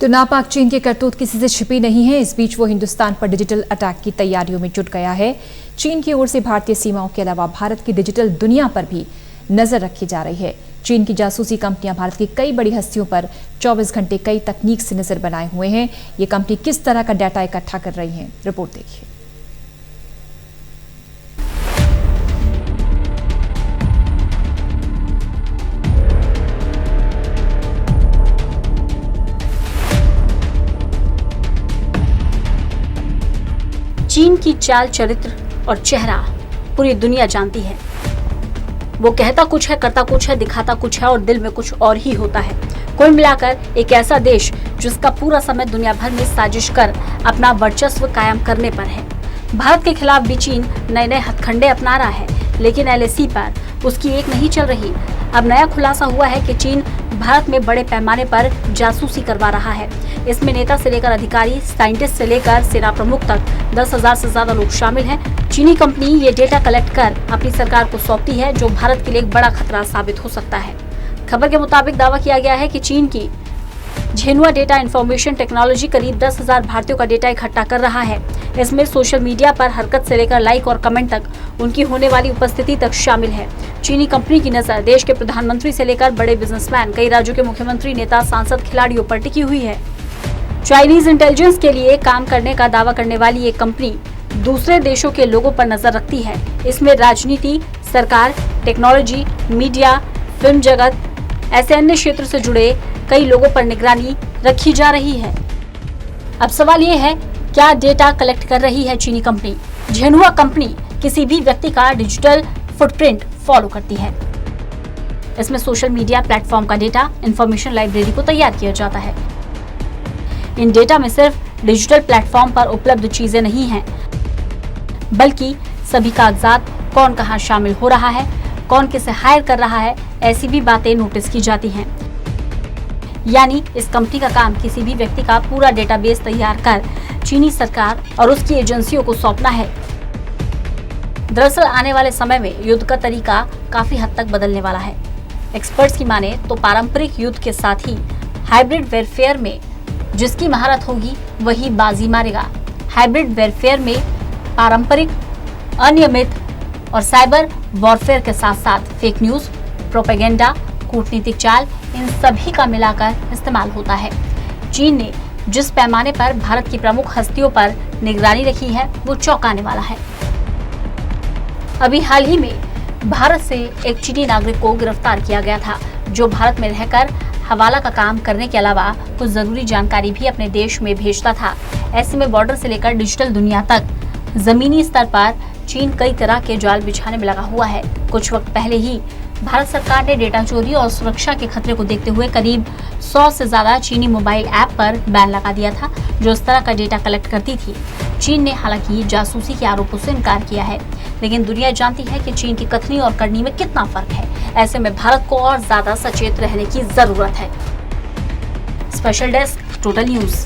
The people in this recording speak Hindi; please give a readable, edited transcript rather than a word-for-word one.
तो नापाक चीन की करतूत किसी से छिपी नहीं है। इस बीच वो हिंदुस्तान पर डिजिटल अटैक की तैयारियों में जुट गया है। चीन की ओर से भारतीय सीमाओं के अलावा भारत की डिजिटल दुनिया पर भी नजर रखी जा रही है। चीन की जासूसी कंपनियां भारत की कई बड़ी हस्तियों पर 24 घंटे कई तकनीक से नजर बनाए हुए हैं। ये कंपनी किस तरह का डाटा इकट्ठा कर रही है, रिपोर्ट देखिए। चीन की चाल, चरित्र और चेहरा पूरी दुनिया जानती है। वो कहता कुछ है, करता कुछ है, दिखाता कुछ है और दिल में कुछ और ही होता है। कुल मिलाकर एक ऐसा देश जिसका पूरा समय दुनिया भर में साजिश कर अपना वर्चस्व कायम करने पर है। भारत के खिलाफ भी चीन नए नए हथकंडे अपना रहा है, लेकिन एलएसी पर उसकी एक नहीं चल रही। अब नया खुलासा हुआ है कि चीन भारत में बड़े पैमाने पर जासूसी करवा रहा है। इसमें नेता से लेकर अधिकारी, साइंटिस्ट से लेकर सेना प्रमुख तक 10,000 से ज्यादा लोग शामिल हैं। चीनी कंपनी ये डेटा कलेक्ट कर अपनी सरकार को सौंपती है, जो भारत के लिए एक बड़ा खतरा साबित हो सकता है। खबर के मुताबिक दावा किया गया है कि चीन की झेनुआ डेटा इंफॉर्मेशन टेक्नोलॉजी करीब 10,000 भारतीयों का डेटा इकट्ठा कर रहा है। इसमें सोशल मीडिया पर हरकत से लेकर लाइक और कमेंट तक, उनकी होने वाली उपस्थिति तक शामिल है। चीनी कंपनी की नजर देश के प्रधानमंत्री से लेकर बड़े बिजनेसमैन, कई राज्यों के मुख्यमंत्री, नेता, सांसद, खिलाड़ियों पर टिकी हुई है। चाइनीज इंटेलिजेंस के लिए काम करने का दावा करने वाली ये कंपनी दूसरे देशों के लोगों पर नजर रखती है। इसमें राजनीति, सरकार, टेक्नोलॉजी, मीडिया, फिल्म जगत, ऐसे अन्य क्षेत्र से जुड़े कई लोगों पर निगरानी रखी जा रही है। अब सवाल ये है, क्या डेटा कलेक्ट कर रही है चीनी कंपनी? झेनुआ कंपनी किसी भी व्यक्ति का डिजिटल फुटप्रिंट फॉलो करती है। इसमें सोशल मीडिया प्लेटफॉर्म का डेटा इंफॉर्मेशन लाइब्रेरी को तैयार किया जाता है। इन डेटा में सिर्फ डिजिटल प्लेटफॉर्म पर उपलब्ध चीजें नहीं हैं, बल्कि सभी कागजात, कौन कहां शामिल हो रहा है, कौन किसे हायर कर रहा है, ऐसी भी बातें नोटिस की जाती हैं। यानी इस कंपनी का काम किसी भी व्यक्ति का पूरा डेटाबेस तैयार कर चीनी सरकार और उसकी एजेंसियों को सौंपना है। दरअसल आने वाले समय में युद्ध का तरीका काफी हद तक बदलने वाला है। एक्सपर्ट्स की माने तो पारंपरिक युद्ध के साथ ही हाइब्रिड वेरफेयर में जिसकी महारत होगी वही बाजी मारेगा। हाइब्रिड वेरफेयर में पारंपरिक, अनियमित और साइबर वॉरफेयर के साथ साथ फेक न्यूज, प्रोपेगेंडा, कूटनीतिक चाल, इन सभी का मिलाकर इस्तेमाल होता है। चीन ने जिस पैमाने पर भारत की प्रमुख हस्तियों पर निगरानी रखी है, वो चौंकाने वाला है। अभी हाल ही में भारत से एक चीनी नागरिक को गिरफ्तार किया गया था, जो भारत में रहकर हवाला का काम करने के अलावा कुछ जरूरी जानकारी भी अपने देश में भेजता था। ऐसे में बॉर्डर से लेकर डिजिटल दुनिया तक जमीनी स्तर पर चीन कई तरह के जाल बिछाने में लगा हुआ है। कुछ वक्त पहले ही भारत सरकार ने डेटा चोरी और सुरक्षा के खतरे को देखते हुए करीब 100 से ज्यादा चीनी मोबाइल ऐप पर बैन लगा दिया था, जो इस तरह का डेटा कलेक्ट करती थी। चीन ने हालांकि जासूसी के आरोपों से इनकार किया है, लेकिन दुनिया जानती है कि चीन की कथनी और करनी में कितना फर्क है। ऐसे में भारत को और ज्यादा सचेत रहने की जरूरत है। Special desk, total news.